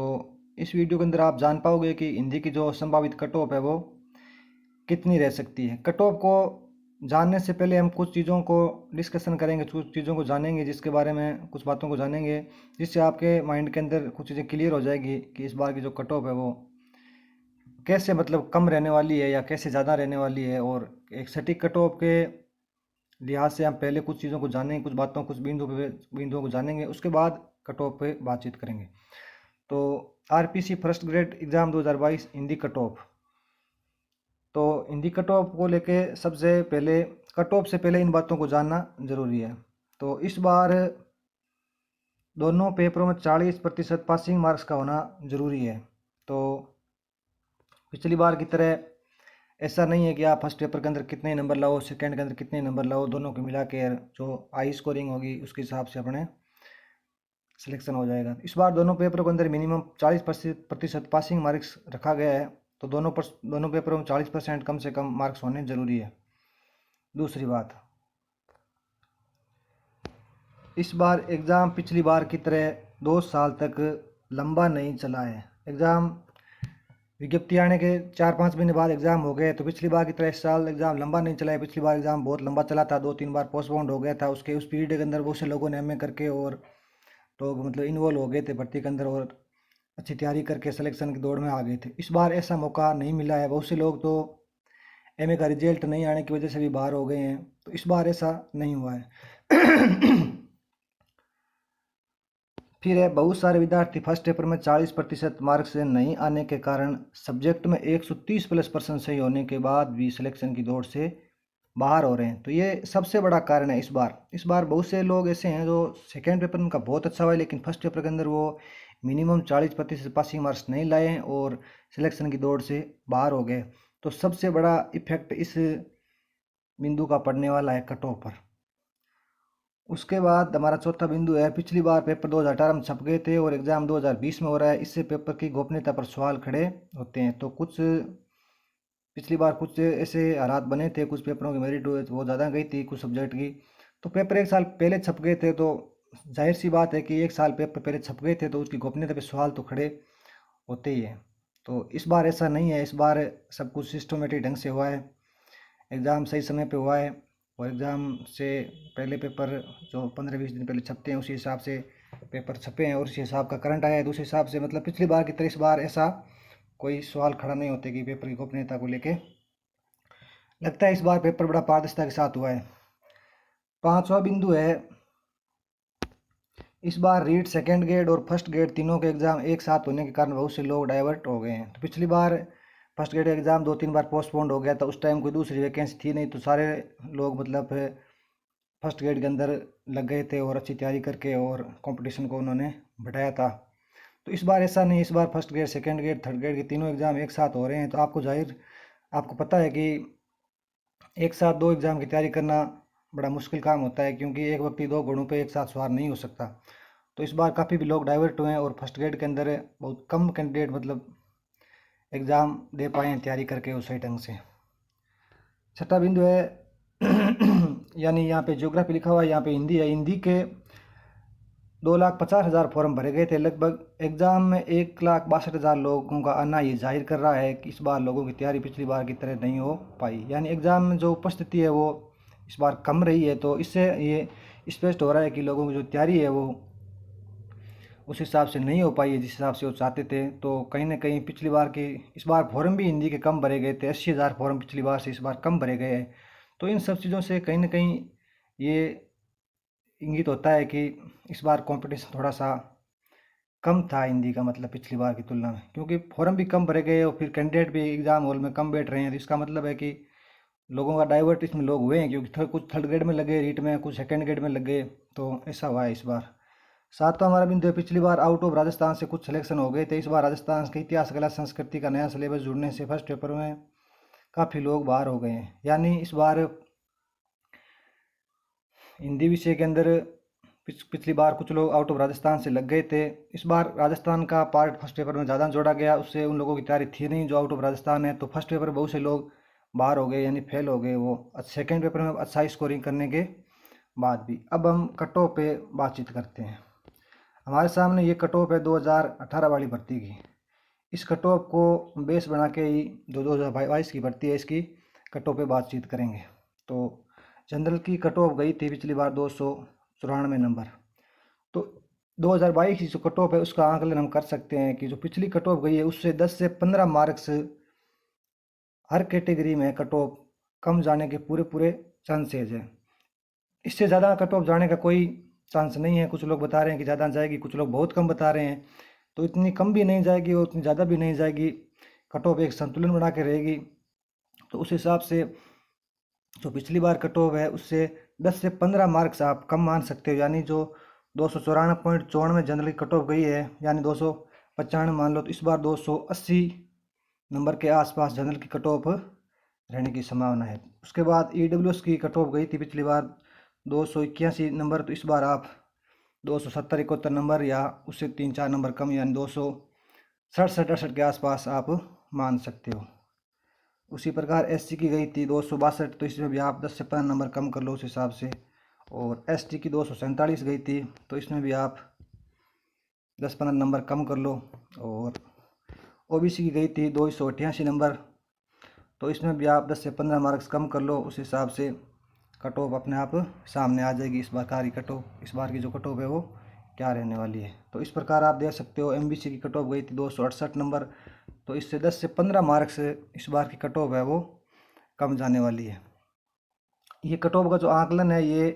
इस वीडियो के अंदर आप जान पाओगे कि हिंदी की जो संभावित कट ऑफ है वो कितनी रह सकती है। कट ऑफ को जानने से पहले हम कुछ चीज़ों को डिस्कशन करेंगे, कुछ चीज़ों को जानेंगे, जिसके बारे में कुछ बातों को जानेंगे, जिससे आपके माइंड के अंदर कुछ चीज़ें क्लियर हो जाएगी कि इस बार की जो कट ऑफ है वो कैसे मतलब कम रहने वाली है या कैसे ज़्यादा रहने वाली है। और एक सटीक कट ऑफ के लिहाज से हम पहले कुछ चीज़ों को जानेंगे, कुछ बातों, कुछ बिंदुओं को जानेंगे, उसके बाद कट ऑफ पे बातचीत करेंगे। तो RPC first grade exam 2022 Hindi cut off. तो हिंदी कट ऑफ को लेके सबसे पहले, कट ऑफ से पहले इन बातों को जानना ज़रूरी है। तो इस बार दोनों पेपरों में 40% पासिंग मार्क्स का होना ज़रूरी है। तो पिछली बार की तरह ऐसा नहीं है कि आप फर्स्ट पेपर के अंदर कितने नंबर लाओ, सेकंड के अंदर कितने नंबर लाओ, दोनों को मिला के जो हाई स्कोरिंग होगी उसके हिसाब से अपने सिलेक्शन हो जाएगा। इस बार दोनों पेपरों के अंदर मिनिमम 40% पासिंग मार्क्स रखा गया है, तो दोनों पेपरों में 40% कम से कम मार्क्स होने जरूरी है। दूसरी बात, इस बार एग्ज़ाम पिछली बार की तरह 2 साल तक लंबा नहीं चला है। एग्ज़ाम विज्ञप्ति आने के 4-5 महीने बाद एग्ज़ाम हो गए, तो पिछली बार की तरह इस साल एग्ज़ाम लंबा नहीं चला है। पिछली बार एग्ज़ाम बहुत लंबा चला था, 2-3 बार पोस्टपोन्ड हो गया था। उस पीरियड के अंदर बहुत से लोगों ने एमए करके और लोग मतलब इन्वॉल्व हो गए थे भर्ती के अंदर और अच्छी तैयारी करके सिलेक्शन की दौड़ में आ गए थे। इस बार ऐसा मौका नहीं मिला है। बहुत से लोग तो एमए का रिजल्ट नहीं आने की वजह से भी बाहर हो गए हैं, तो इस बार ऐसा नहीं हुआ है। फिर है, बहुत सारे विद्यार्थी फर्स्ट पेपर में 40% मार्क से नहीं आने के कारण सब्जेक्ट में 130+ % सही होने के बाद भी सिलेक्शन की दौड़ से बाहर हो रहे हैं। तो ये सबसे बड़ा कारण है। इस बार बहुत से लोग ऐसे हैं जो सेकेंड पेपर उनका बहुत अच्छा हुआ है, लेकिन फर्स्ट पेपर के अंदर वो मिनिमम 40% पासिंग मार्क्स नहीं लाए हैं और सिलेक्शन की दौड़ से बाहर हो गए। तो सबसे बड़ा इफेक्ट इस बिंदु का पड़ने वाला है कट ऑफ पर। उसके बाद हमारा चौथा बिंदु है, पिछली बार पेपर 2018 में छप गए थे और एग्ज़ाम 2020 में हो रहा है। इससे पेपर की गोपनीयता पर सवाल खड़े होते हैं। तो पिछली बार कुछ ऐसे हालात बने थे, कुछ पेपरों की मेरिट वो ज़्यादा गई थी कुछ सब्जेक्ट की, तो पेपर एक साल पहले छप गए थे। तो जाहिर सी बात है कि एक साल पेपर पहले छप गए थे तो उसकी गोपनीयता पर सवाल तो खड़े होते ही हैं। तो इस बार ऐसा नहीं है। इस बार सब कुछ सिस्टमेटिक ढंग से हुआ है, एग्ज़ाम सही समय पे हुआ है और एग्ज़ाम से पहले पेपर जो 15-20 दिन पहले छपते हैं उसी हिसाब से पेपर छपे हैं और उसी हिसाब का करंट आया है। दूसरे हिसाब से मतलब पिछली बार की तरह इस बार ऐसा कोई सवाल खड़ा नहीं होते कि पेपर की गोपनीयता को लेके। लगता है इस बार पेपर बड़ा पारदर्शिता के साथ हुआ है। पांचवा बिंदु है, इस बार रीट सेकेंड ग्रेड और फर्स्ट ग्रेड तीनों के एग्ज़ाम एक साथ होने के कारण बहुत से लोग डाइवर्ट हो गए हैं। तो पिछली बार फर्स्ट ग्रेड एग्ज़ाम 2-3 बार पोस्टपोन्ड हो गया था, उस टाइम कोई दूसरी वैकेंसी थी नहीं, तो सारे लोग मतलब फर्स्ट ग्रेड के अंदर लग गए थे और अच्छी तैयारी करके और कंपटीशन को उन्होंने बढ़ाया था। तो इस बार ऐसा नहीं। इस बार first grade second grade third grade के तीनों एग्ज़ाम एक साथ हो रहे हैं। तो आपको पता है कि एक साथ दो एग्ज़ाम की तैयारी करना बड़ा मुश्किल काम होता है, क्योंकि एक व्यक्ति दो घोड़ों पे एक साथ सवार नहीं हो सकता। तो इस बार काफ़ी भी लोग डाइवर्ट हुए हैं और फर्स्ट ग्रेड के अंदर बहुत कम कैंडिडेट मतलब एग्ज़ाम दे पाए हैं तैयारी करके उस सही ढंग से। छठा बिंदु है यानी यहाँ पे ज्योग्राफी लिखा हुआ है, यहाँ पे हिंदी है। हिंदी के 2,50,000 फॉर्म भरे गए थे। लगभग एग्ज़ाम में 1,62,000 लोगों का आना ये जाहिर कर रहा है कि इस बार लोगों की तैयारी पिछली बार की तरह नहीं हो पाई, यानी एग्ज़ाम में जो उपस्थिति है वो इस बार कम रही है। तो इससे ये स्पष्ट हो रहा है कि लोगों की जो तैयारी है वो उस हिसाब से नहीं हो पाई है जिस हिसाब से वो चाहते थे। तो कहीं ना कहीं पिछली बार की इस बार फॉर्म भी हिंदी के कम भरे गए थे, 80,000 फॉर्म पिछली बार से इस बार कम भरे गए हैं। तो इन सब चीज़ों से कहीं ना कहीं ये इंगित होता है कि इस बार कंपटीशन थोड़ा सा कम था हिंदी का, मतलब पिछली बार की तुलना में, क्योंकि फॉर्म भी कम भरे गए और फिर कैंडिडेट भी एग्ज़ाम हॉल में कम बैठ रहे हैं। तो इसका मतलब है कि लोगों का डाइवर्ट इसमें लोग हुए हैं, क्योंकि कुछ थर्ड ग्रेड में लगे रीट में, कुछ सेकेंड ग्रेड में लगे। तो ऐसा हुआ है इस बार। सातवां हमारा बिंदु है, पिछली बार आउट ऑफ राजस्थान से कुछ सिलेक्शन हो गए थे। इस बार राजस्थान के इतिहास कला संस्कृति का नया सिलेबस जुड़ने से फर्स्ट पेपर में काफ़ी लोग बाहर हो गए हैं। यानी इस बार हिंदी विषय के अंदर पिछली बार कुछ लोग आउट ऑफ राजस्थान से लग गए थे। इस बार राजस्थान का पार्ट फर्स्ट पेपर में ज़्यादा जोड़ा गया, उससे उन लोगों की तैयारी थी नहीं जो आउट ऑफ राजस्थान है। तो फर्स्ट पेपर बहुत से लोग बाहर हो गए, यानी फेल हो गए वो सेकेंड पेपर में अच्छा स्कोरिंग करने के बाद भी। अब हम कट ऑफ पे बातचीत करते हैं। हमारे सामने ये कट ऑफ है 2018 वाली भर्ती की। इस कट ऑफ को बेस बना के ही जो 2022 की भर्ती है इसकी कट ऑफ पे बातचीत करेंगे। तो जनरल की कट ऑफ गई थी पिछली बार 294 नंबर। तो 2022 की जो कट ऑफ है उसका आंकलन हम कर सकते हैं कि जो पिछली कट ऑफ गई है उससे 10 से 15 मार्क्स हर कैटेगरी में कट ऑफ कम जाने के पूरे पूरे चांसेज है। इससे ज़्यादा कट ऑफ जाने का कोई चांस नहीं है। कुछ लोग बता रहे हैं कि ज़्यादा जाएगी, कुछ लोग बहुत कम बता रहे हैं। तो इतनी कम भी नहीं जाएगी और इतनी ज़्यादा भी नहीं जाएगी, कट ऑफ एक संतुलन बना के रहेगी। तो उस हिसाब से जो पिछली बार कट ऑफ है उससे 10 से 15 मार्क्स आप कम मान सकते हो। यानी जो 294.94 जनरल की कट ऑफ गई है, यानी 295 मान लो, तो इस बार 280 नंबर के आसपास जनरल की कट ऑफ रहने की संभावना है। उसके बाद ईडब्ल्यूएस की कट ऑफ गई थी पिछली बार 281 नंबर, तो इस बार आप 270-71 नंबर या उससे 3-4 नंबर कम, यानी 267-68 के आसपास आप मान सकते हो। उसी प्रकार एससी की गई थी 262, तो इसमें भी आप 10 से 15 नंबर कम कर लो उस हिसाब से। और एसटी की 247 गई थी, तो इसमें भी आप 10-15 नंबर कम कर लो। और ओबीसी की गई थी 288 नंबर, तो इसमें भी आप 10 से 15 मार्क्स कम कर लो, उस हिसाब से कट ऑफ अपने आप सामने आ जाएगी। इस बार की जो कट ऑफ है वो क्या रहने वाली है। तो इस प्रकार आप देख सकते हो एमबीसी की कट ऑफ गई थी 268 नंबर, तो इससे 10 से 15 मार्क्स इस बार की कट ऑफ है वो कम जाने वाली है। ये कट ऑफ का जो आकलन है, ये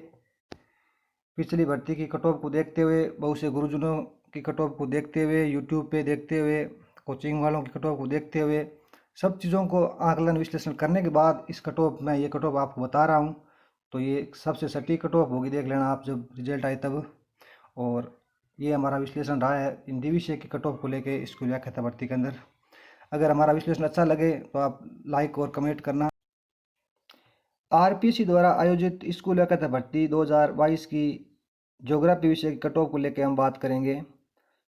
पिछली भर्ती की कट ऑफ को देखते हुए, बहुत से गुरुजनों की कट ऑफ को देखते हुए, यूट्यूब पे देखते हुए, कोचिंग वालों की कट ऑफ को देखते हुए, सब चीज़ों को आकलन विश्लेषण करने के बाद इस कट ऑफ में ये कट ऑफ आपको बता रहा हूँ। तो ये सबसे सटीक कट ऑफ होगी, देख लेना आप जब रिजल्ट आए तब। और ये हमारा विश्लेषण रहा है हिंदी विषय की कट ऑफ को लेके स्कूल व्याख्याता भर्ती के अंदर। अगर हमारा विश्लेषण अच्छा लगे तो आप लाइक और कमेंट करना। आरपीसी द्वारा आयोजित स्कूल व्याख्याता भर्ती 2022 की ज्योग्राफी विषय की कट ऑफ को लेकर हम बात करेंगे।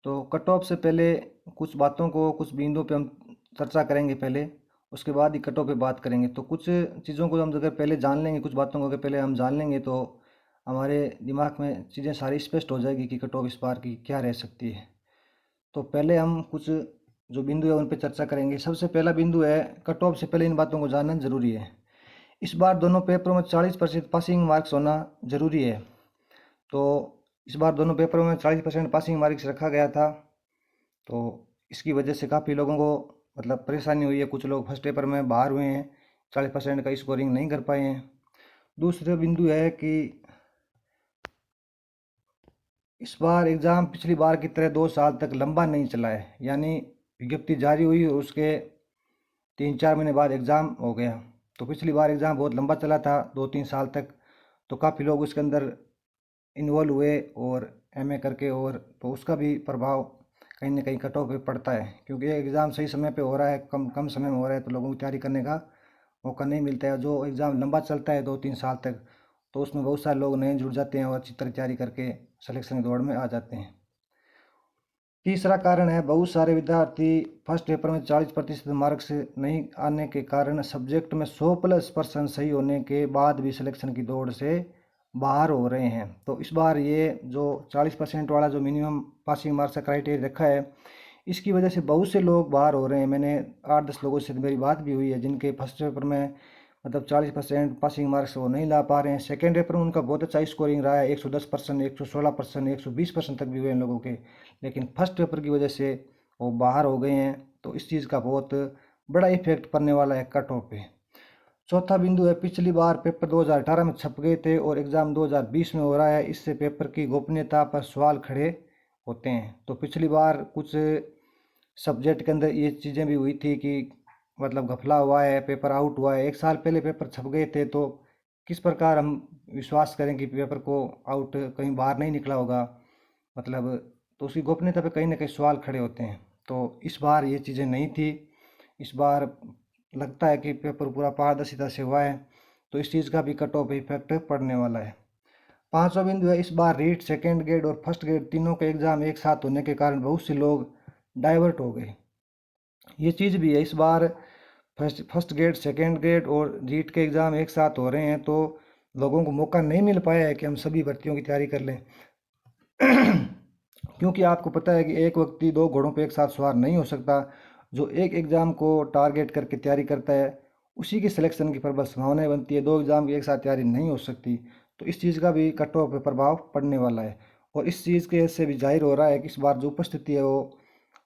तो कट ऑफ से पहले कुछ बातों को, कुछ बिंदुओं पे हम चर्चा करेंगे पहले, उसके बाद ही कट ऑफ पे बात करेंगे। तो कुछ चीज़ों को हम अगर पहले जान लेंगे, कुछ बातों को अगर पहले हम जान लेंगे, तो हमारे दिमाग में चीज़ें सारी स्पष्ट हो जाएगी कि कट ऑफ इस बार की क्या रह सकती है। तो पहले हम कुछ जो बिंदु है उन पर चर्चा करेंगे। सबसे पहला बिंदु है, कट ऑफ से पहले इन बातों को जानना जरूरी है। इस बार दोनों पेपरों में 40% पासिंग मार्क्स होना जरूरी है। तो इस बार दोनों पेपरों में 40% पासिंग मार्क्स रखा गया था। तो इसकी वजह से काफ़ी लोगों को मतलब परेशानी हुई है। कुछ लोग फर्स्ट पेपर में बाहर हुए हैं, 40% का स्कोरिंग नहीं कर पाए हैं। दूसरा बिंदु है कि इस बार एग्ज़ाम पिछली बार की तरह 2 साल तक लंबा नहीं चला है, यानी विज्ञप्ति जारी हुई और उसके 3-4 महीने बाद एग्ज़ाम हो गया। तो पिछली बार एग्ज़ाम बहुत लंबा चला था, 2-3 साल तक। तो काफ़ी लोग उसके अंदर इन्वॉल्व हुए और एमए करके, और तो उसका भी प्रभाव कहीं ना कहीं कट ऑफ पे पड़ता है, क्योंकि एग्ज़ाम सही समय पे हो रहा है, कम कम समय में हो रहा है, तो लोगों को तैयारी करने का मौका नहीं मिलता है। जो एग्ज़ाम लंबा चलता है 2-3 साल तक, तो उसमें बहुत सारे लोग नए जुड़ जाते हैं और अच्छी तरह तैयारी करके सिलेक्शन की दौड़ में आ जाते हैं। तीसरा कारण है, बहुत सारे विद्यार्थी फर्स्ट पेपर में 40% मार्क्स नहीं आने के कारण सब्जेक्ट में 100+% सही होने के बाद भी सिलेक्शन की दौड़ से बाहर हो रहे हैं। तो इस बार ये जो 40% वाला जो मिनिमम पासिंग मार्क्स का क्राइटेरिया रखा है, इसकी वजह से बहुत से लोग बाहर हो रहे हैं। मैंने 8-10 लोगों से मेरी बात भी हुई है जिनके फर्स्ट पेपर में मतलब 40% पासिंग मार्क्स वो नहीं ला पा रहे हैं। सेकेंड पेपर में उनका बहुत अच्छा स्कोरिंग रहा है, 110%, 116%, 120% तक भी हुए इन लोगों के, लेकिन फर्स्ट पेपर की वजह से वो बाहर हो गए हैं। तो इस चीज़ का बहुत बड़ा इफेक्ट पड़ने वाला है कट ऑफ पे। चौथा बिंदु है, पिछली बार पेपर 2018 में छप गए थे और एग्ज़ाम 2020 में हो रहा है, इससे पेपर की गोपनीयता पर सवाल खड़े होते हैं। तो पिछली बार कुछ सब्जेक्ट के अंदर ये चीज़ें भी हुई थी कि मतलब घपला हुआ है, पेपर आउट हुआ है। 1 साल पहले पेपर छप गए थे, तो किस प्रकार हम विश्वास करें कि पेपर को आउट कहीं बाहर नहीं निकला होगा, मतलब तो उसकी गोपनीयता पे कहीं ना कहीं सवाल खड़े होते हैं। तो इस बार ये चीज़ें नहीं थी। इस बार लगता है कि पेपर पूरा पारदर्शिता से हुआ है, तो इस चीज़ का भी कट ऑफ इफेक्ट पड़ने वाला है। पांचवा बिंदु है, इस बार रीट, सेकेंड ग्रेड और फर्स्ट ग्रेड तीनों के एग्ज़ाम एक साथ होने के कारण बहुत से लोग डाइवर्ट हो गए। ये चीज़ भी है, इस बार फर्स्ट ग्रेड, सेकेंड ग्रेड और रीट के एग्ज़ाम एक साथ हो रहे हैं, तो लोगों को मौका नहीं मिल पाया है कि हम सभी भर्तियों की तैयारी कर लें। क्योंकि आपको पता है कि एक व्यक्ति 2 घोड़ों पर एक साथ सवार नहीं हो सकता। जो एक एग्ज़ाम को टारगेट करके तैयारी करता है, उसी की सिलेक्शन की प्रबल संभावनाएं बनती है। 2 एग्ज़ाम की एक साथ तैयारी नहीं हो सकती। तो इस चीज़ का भी कट ऑफ पे प्रभाव पड़ने वाला है। और इस चीज़ के से भी जाहिर हो रहा है कि इस बार जो उपस्थिति है वो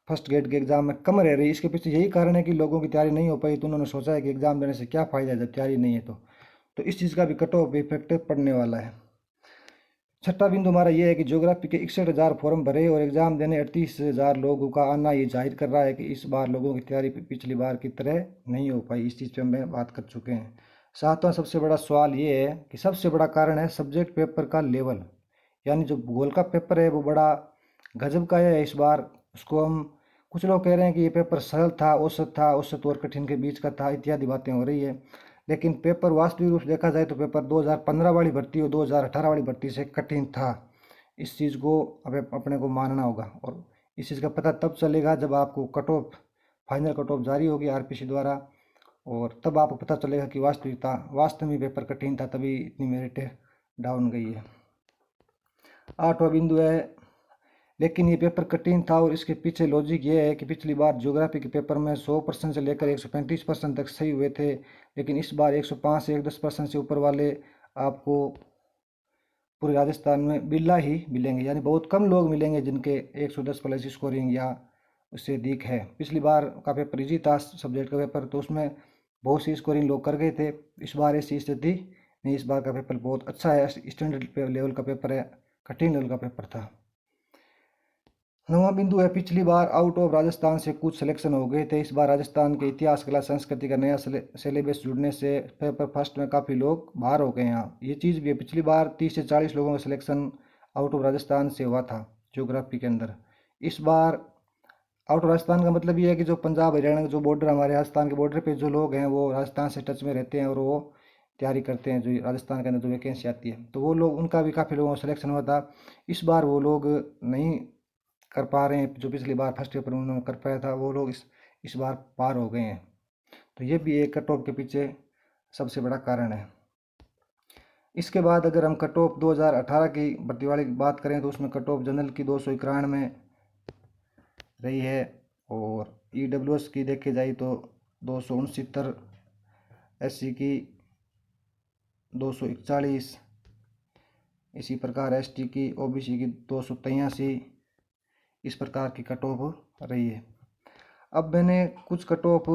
फर्स्ट ग्रेड के एग्ज़ाम में कम रह रही है। इसके पीछे यही कारण है कि लोगों की तैयारी नहीं हो पाई, तो उन्होंने सोचा है कि एग्ज़ाम देने से क्या फ़ायदा है जब तैयारी नहीं है। तो इस चीज़ का भी कट ऑफ इफेक्ट पड़ने वाला है। छठा बिंदु हमारा ये है कि ज्योग्राफी के 61,000 फॉर्म भरे और एग्ज़ाम देने 38,000 लोगों का आना ये जाहिर कर रहा है कि इस बार लोगों की तैयारी पिछली बार की तरह नहीं हो पाई। इस चीज़ पे हम बात कर चुके हैं। सातवां सबसे बड़ा सवाल ये है कि सबसे बड़ा कारण है सब्जेक्ट पेपर का लेवल, यानी जो भूगोल का पेपर है वो बड़ा गजब का है इस बार। उसको हम, कुछ लोग कह रहे हैं कि ये पेपर सरल था, औसत और कठिन के बीच का था, इत्यादि बातें हो रही है। लेकिन पेपर वास्तविक रूप से देखा जाए तो पेपर 2015 वाली भर्ती और 2018 वाली भर्ती से कठिन था। इस चीज़ को अपने को मानना होगा। और इस चीज़ का पता तब चलेगा जब आपको cut off, final cut off जारी होगी आरपीसी द्वारा, और तब आपको पता चलेगा कि वास्तव में पेपर कठिन था, तभी इतनी मेरिट डाउन गई है। 8वां बिंदु है, लेकिन ये पेपर कठिन था और इसके पीछे लॉजिक ये है कि पिछली बार ज्योग्राफी के पेपर में 100% से लेकर 135% तक सही हुए थे, लेकिन इस बार 105 से 110% से ऊपर वाले आपको पूरे राजस्थान में बिल्ला ही मिलेंगे, यानी बहुत कम लोग मिलेंगे जिनके 110 प्लस स्कोरिंग या उससे अधिक है। पिछली बार का पेपर इजी था सब्जेक्ट का पेपर, तो उसमें बहुत सी स्कोरिंग लोग कर गए थे। इस बार ऐसी स्थिति नहीं, इस बार का पेपर बहुत अच्छा है, स्टैंडर्ड लेवल का पेपर है, कठिन लेवल का पेपर था। 9वां बिंदु है, पिछली बार आउट ऑफ राजस्थान से कुछ सिलेक्शन हो गए थे। इस बार राजस्थान के इतिहास, कला, संस्कृति का नया सिलेबस जुड़ने से पेपर फर्स्ट में काफ़ी लोग बाहर हो गए हैं। ये चीज़ भी है, पिछली बार 30 से 40 लोगों का सिलेक्शन आउट ऑफ राजस्थान से हुआ था ज्योग्राफी के अंदर। इस बार आउट ऑफ राजस्थान का मतलब ये है कि जो पंजाब हरियाणा जो बॉर्डर, हमारे राजस्थान के बॉर्डर पे जो लोग हैं वो राजस्थान से टच में रहते हैं और वो तैयारी करते हैं, जो राजस्थान के अंदर जो वैकेंसी आती है, तो वो लोग, उनका भी काफ़ी लोगों का सिलेक्शन हुआ था। इस बार वो लोग नहीं कर पा रहे हैं, जो पिछली बार फर्स्ट पेपर उन्होंने कर पाया था वो लोग इस बार पार हो गए हैं। तो ये भी एक कट ऑफ के पीछे सबसे बड़ा कारण है। इसके बाद अगर हम कट ऑफ 2018 की भर्ती वाली की बात करें तो उसमें कट ऑफ जनरल की 291 में रही है, और ईडब्ल्यूएस की देखे जाए तो 269, एससी की 241, इसी प्रकार एसटी की, ओबीसी की 283, इस प्रकार की कट ऑफ रही है। अब मैंने कुछ कट ऑफ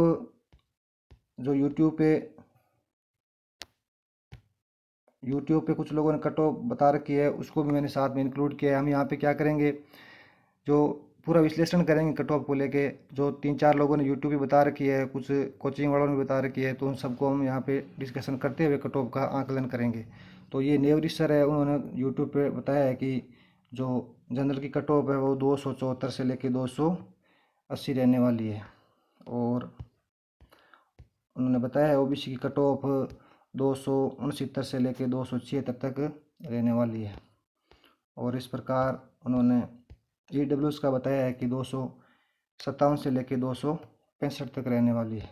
जो यूट्यूब पे कुछ लोगों ने कट ऑफ बता रखी है, उसको भी मैंने साथ में इंक्लूड किया है। हम यहाँ पे क्या करेंगे, जो पूरा विश्लेषण करेंगे कट ऑफ को लेके, जो 3-4 लोगों ने यूट्यूब पे बता रखी है, कुछ कोचिंग वालों ने बता रखी है, तो उन सबको हम यहाँ पे डिस्कशन करते हुए कट ऑफ का आकलन करेंगे। तो ये नेवरी सर है, उन्होंने यूट्यूब पे बताया है कि जो जनरल की कट ऑफ है वो 274 से लेके 280 रहने वाली है, और उन्होंने बताया है ओबीसी की कट ऑफ 269 से लेके 276 तक रहने वाली है, और इस प्रकार उन्होंने ईडब्ल्यूएस का बताया है कि 257 से लेके 265 तक रहने वाली है।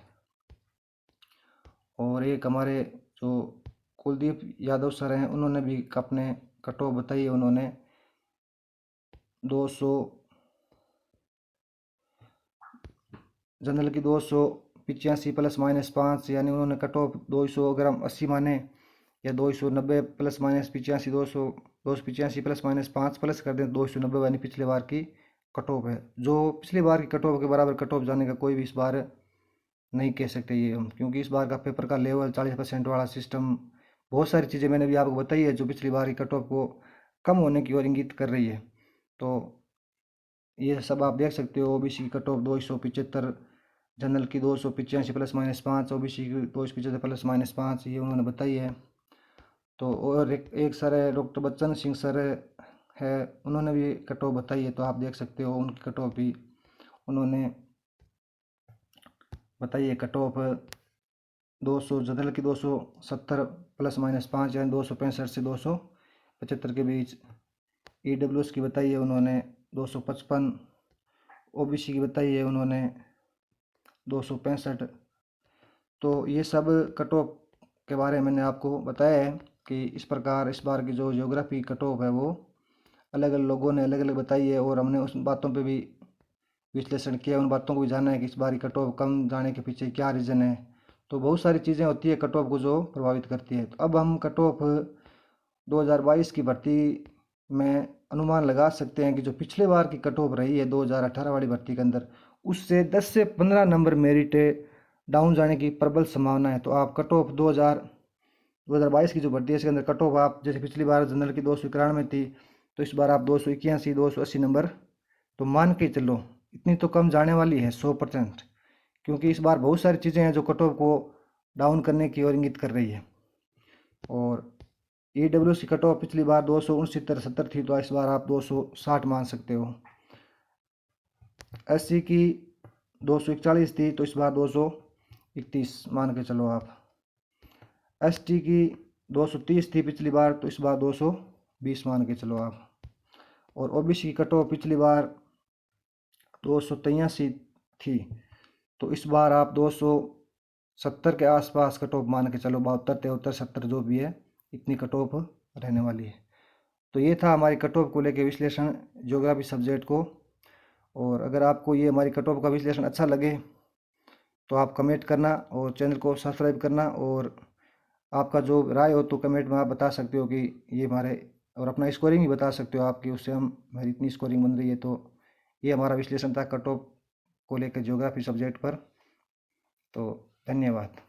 और एक हमारे जो कुलदीप यादव सर हैं, उन्होंने भी अपने कट ऑफ बताई है। उन्होंने 200 जनरल की 285 प्लस माइनस 5, यानी उन्होंने कट ऑफ 200 अगर हम 80 माने, या 290 plus minus 85, 285 plus minus 5 plus कर दें 290, यानी पिछले बार की कट ऑफ है। जो पिछली बार की कट ऑफ के बराबर कट ऑफ जाने का कोई भी इस बार नहीं कह सकते ये हम, क्योंकि इस बार का पेपर का लेवल 40% वाला सिस्टम, बहुत सारी चीज़ें मैंने भी आपको बताई है जो पिछली बार की कट ऑफ को कम होने की ओर इंगित कर रही है। तो ये सब आप देख सकते हो। ओबीसी की कट ऑफ 275, जनरल की 285 प्लस माइनस 5, ओबीसी की 275 प्लस माइनस 5, ये उन्होंने बताई है। तो और एक सर है, डॉक्टर बच्चन सिंह सर है, उन्होंने भी कट ऑफ बताई है, तो आप देख सकते हो उनकी कट ऑफ भी उन्होंने बताई है। कट ऑफ 200 जनरल की 270 प्लस माइनस 5, यानी 265 से 275 के बीच। ईडब्ल्यूएस की बताई है उन्होंने 255, ओबीसी की बताई है उन्होंने 265। तो ये सब कट ऑफ के बारे में मैंने आपको बताया है कि इस प्रकार इस बार की जो ज्योग्राफी कट ऑफ है वो अलग अलग लोगों ने अलग अलग बताई है, और हमने उस बातों पे भी विश्लेषण किया, उन बातों को भी जाना है कि इस बार की कट ऑफ कम जाने के पीछे क्या रीज़न है। तो बहुत सारी चीज़ें होती है कट ऑफ को जो प्रभावित करती है। तो अब हम कट ऑफ 2022 की भर्ती में अनुमान लगा सकते हैं कि जो पिछले बार की कट ऑफ रही है 2018 वाली भर्ती के अंदर, उससे 10 से 15 नंबर मेरिट डाउन जाने की प्रबल संभावना है। तो आप कट ऑफ 2022 की जो भर्ती है इसके अंदर कट ऑफ आप, जैसे पिछली बार जनरल की 291 थी, तो इस बार आप 281, 280 नंबर तो मान के चलो, इतनी तो कम जाने वाली है 100%, क्योंकि इस बार बहुत सारी चीज़ें हैं जो कट ऑफ को डाउन करने की ओर इंगित कर रही है। और ईडब्ल्यूएस की कट ऑफ पिछली बार 269-70 थी, तो इस बार आप 260 मान सकते हो। एससी की 241 थी, तो इस बार 231 मान के चलो आप। एसटी की 230 थी पिछली बार, तो इस बार 220 मान के चलो आप। और ओबीसी की कट ऑफ पिछली बार 283 थी, तो इस बार आप 270 के आसपास कट ऑफ मान के चलो, 72 73 70 जो भी है, इतनी कट ऑफ रहने वाली है। तो ये था हमारी कट ऑफ को लेके विश्लेषण ज्योग्राफी सब्जेक्ट को। और अगर आपको ये हमारी कट ऑफ का विश्लेषण अच्छा लगे तो आप कमेंट करना और चैनल को सब्सक्राइब करना, और आपका जो राय हो तो कमेंट में आप बता सकते हो कि ये हमारे, और अपना स्कोरिंग भी बता सकते हो आपकी, उससे हम हमारी इतनी स्कोरिंग बन रही है। तो ये हमारा विश्लेषण था कट ऑफ को लेकर ज्योग्राफी सब्जेक्ट पर। तो धन्यवाद।